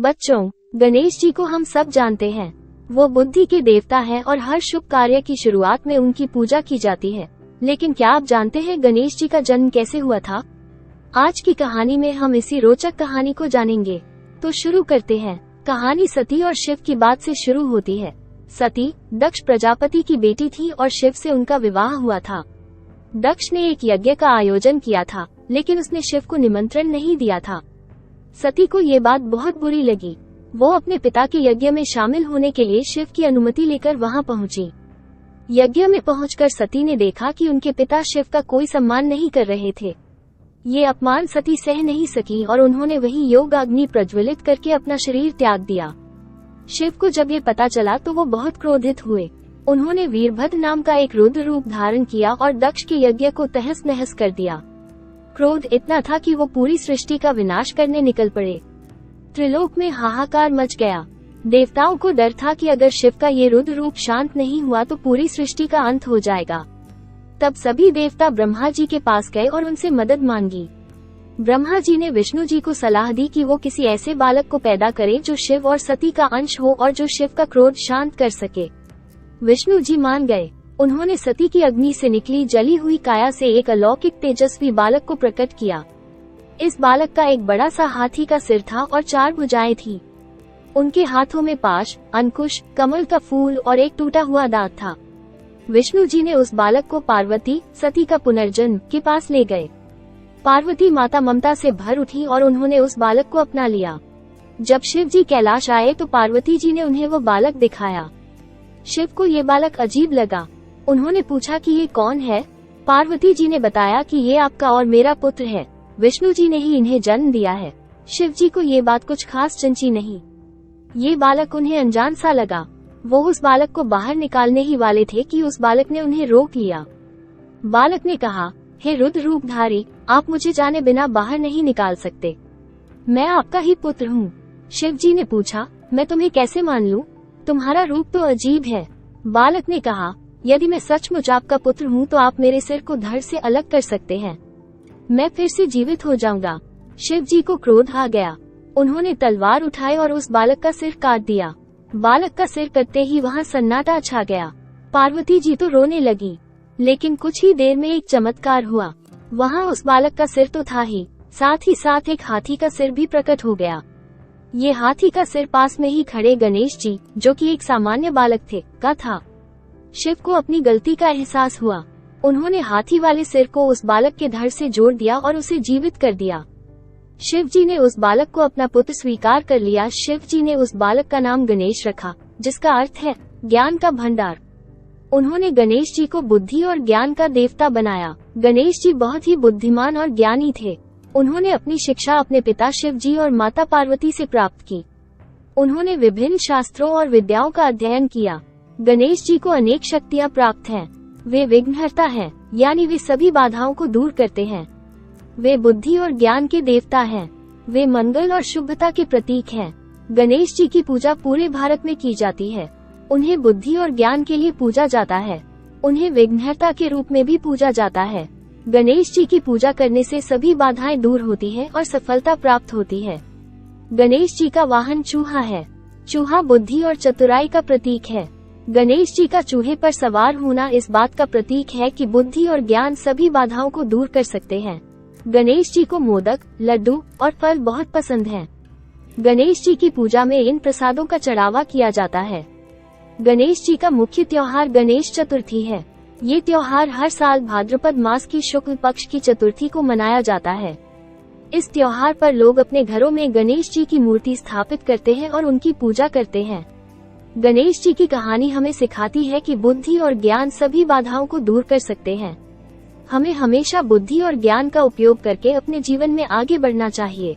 बच्चों, गणेश जी को हम सब जानते हैं। वो बुद्धि के देवता हैं और हर शुभ कार्य की शुरुआत में उनकी पूजा की जाती है। लेकिन क्या आप जानते हैं गणेश जी का जन्म कैसे हुआ था? आज की कहानी में हम इसी रोचक कहानी को जानेंगे। तो शुरू करते हैं। कहानी सती और शिव की बात से शुरू होती है। सती दक्ष प्रजापति की बेटी थी और शिव से उनका विवाह हुआ था। दक्ष ने एक यज्ञ का आयोजन किया था, लेकिन उसने शिव को निमंत्रण नहीं दिया था। सती को ये बात बहुत बुरी लगी। वो अपने पिता के यज्ञ में शामिल होने के लिए शिव की अनुमति लेकर वहां पहुंची। यज्ञ में पहुंचकर सती ने देखा कि उनके पिता शिव का कोई सम्मान नहीं कर रहे थे। ये अपमान सती सह नहीं सकी और उन्होंने वही योग अग्नि प्रज्वलित करके अपना शरीर त्याग दिया। शिव को जब ये पता चला तो वो बहुत क्रोधित हुए। उन्होंने वीरभद्र नाम का एक रुद्र रूप धारण किया और दक्ष के यज्ञ को तहस नहस कर दिया। क्रोध इतना था कि वो पूरी सृष्टि का विनाश करने निकल पड़े। त्रिलोक में हाहाकार मच गया। देवताओं को डर था कि अगर शिव का ये रुद्र रूप शांत नहीं हुआ तो पूरी सृष्टि का अंत हो जाएगा। तब सभी देवता ब्रह्मा जी के पास गए और उनसे मदद मांगी। ब्रह्मा जी ने विष्णु जी को सलाह दी कि वो किसी ऐसे बालक को पैदा करे जो शिव और सती का अंश हो और जो शिव का क्रोध शांत कर सके। विष्णु जी मान गए। उन्होंने सती की अग्नि से निकली जली हुई काया से एक अलौकिक तेजस्वी बालक को प्रकट किया। इस बालक का एक बड़ा सा हाथी का सिर था और 4 भुजाएं थी। उनके हाथों में पाश, अंकुश, कमल का फूल और एक टूटा हुआ दांत था। विष्णु जी ने उस बालक को पार्वती, सती का पुनर्जन्म, के पास ले गए। पार्वती माता ममता से भर उठी और उन्होंने उस बालक को अपना लिया। जब शिव जी कैलाश आए तो पार्वती जी ने उन्हें वो बालक दिखाया। शिव को ये बालक अजीब लगा। उन्होंने पूछा कि ये कौन है? पार्वती जी ने बताया कि ये आपका और मेरा पुत्र है। विष्णु जी ने ही इन्हें जन्म दिया है। शिव जी को ये बात कुछ खास जंची नहीं। ये बालक उन्हें अनजान सा लगा। वो उस बालक को बाहर निकालने ही वाले थे कि उस बालक ने उन्हें रोक लिया। बालक ने कहा, हे रुद्र रूपधारी, आप मुझे जाने बिना बाहर नहीं निकाल सकते। मैं आपका ही पुत्र हूँ। शिव जी ने पूछा, मैं तुम्हें कैसे मान लूं? तुम्हारा रूप तो अजीब है। बालक ने कहा, यदि मैं सचमुच आपका पुत्र हूँ तो आप मेरे सिर को धड़ से अलग कर सकते हैं। मैं फिर से जीवित हो जाऊंगा। शिव जी को क्रोध आ गया। उन्होंने तलवार उठाई और उस बालक का सिर काट दिया। बालक का सिर कटते ही वहाँ सन्नाटा छा गया। पार्वती जी तो रोने लगी। लेकिन कुछ ही देर में एक चमत्कार हुआ। वहाँ उस बालक का सिर तो था ही साथ एक हाथी का सिर भी प्रकट हो गया। ये हाथी का सिर पास में ही खड़े गणेश जी, जो कि एक सामान्य बालक थे, का था। शिव को अपनी गलती का एहसास हुआ। उन्होंने हाथी वाले सिर को उस बालक के धड़ से जोड़ दिया और उसे जीवित कर दिया। शिव जी ने उस बालक को अपना पुत्र स्वीकार कर लिया। शिव जी ने उस बालक का नाम गणेश रखा, जिसका अर्थ है ज्ञान का भंडार। उन्होंने गणेश जी को बुद्धि और ज्ञान का देवता बनाया। गणेश जी बहुत ही बुद्धिमान और ज्ञानी थे। उन्होंने अपनी शिक्षा अपने पिता शिव जी और माता पार्वती से प्राप्त की। उन्होंने विभिन्न शास्त्रों और विद्याओं का अध्ययन किया। गणेश जी को अनेक शक्तियाँ प्राप्त हैं। वे विघ्नहर्ता हैं, यानी वे सभी बाधाओं को दूर करते हैं। वे बुद्धि और ज्ञान के देवता हैं। वे मंगल और शुभता के प्रतीक हैं। गणेश जी की पूजा पूरे भारत में की जाती है। उन्हें बुद्धि और ज्ञान के लिए पूजा जाता है। उन्हें विघ्नहर्ता के रूप में भी पूजा जाता है। गणेश जी की पूजा करने से सभी बाधाएं दूर होती है और सफलता प्राप्त होती है। गणेश जी का वाहन चूहा है। चूहा बुद्धि और चतुराई का प्रतीक है। गणेश जी का चूहे पर सवार होना इस बात का प्रतीक है कि बुद्धि और ज्ञान सभी बाधाओं को दूर कर सकते हैं। गणेश जी को मोदक, लड्डू और फल बहुत पसंद हैं। गणेश जी की पूजा में इन प्रसादों का चढ़ावा किया जाता है। गणेश जी का मुख्य त्योहार गणेश चतुर्थी है। ये त्योहार हर साल भाद्रपद मास की शुक्ल पक्ष की चतुर्थी को मनाया जाता है। इस त्योहार पर लोग अपने घरों में गणेश जी की मूर्ति स्थापित करते हैं और उनकी पूजा करते हैं। गणेश जी की कहानी हमें सिखाती है कि बुद्धि और ज्ञान सभी बाधाओं को दूर कर सकते हैं। हमें हमेशा बुद्धि और ज्ञान का उपयोग करके अपने जीवन में आगे बढ़ना चाहिए।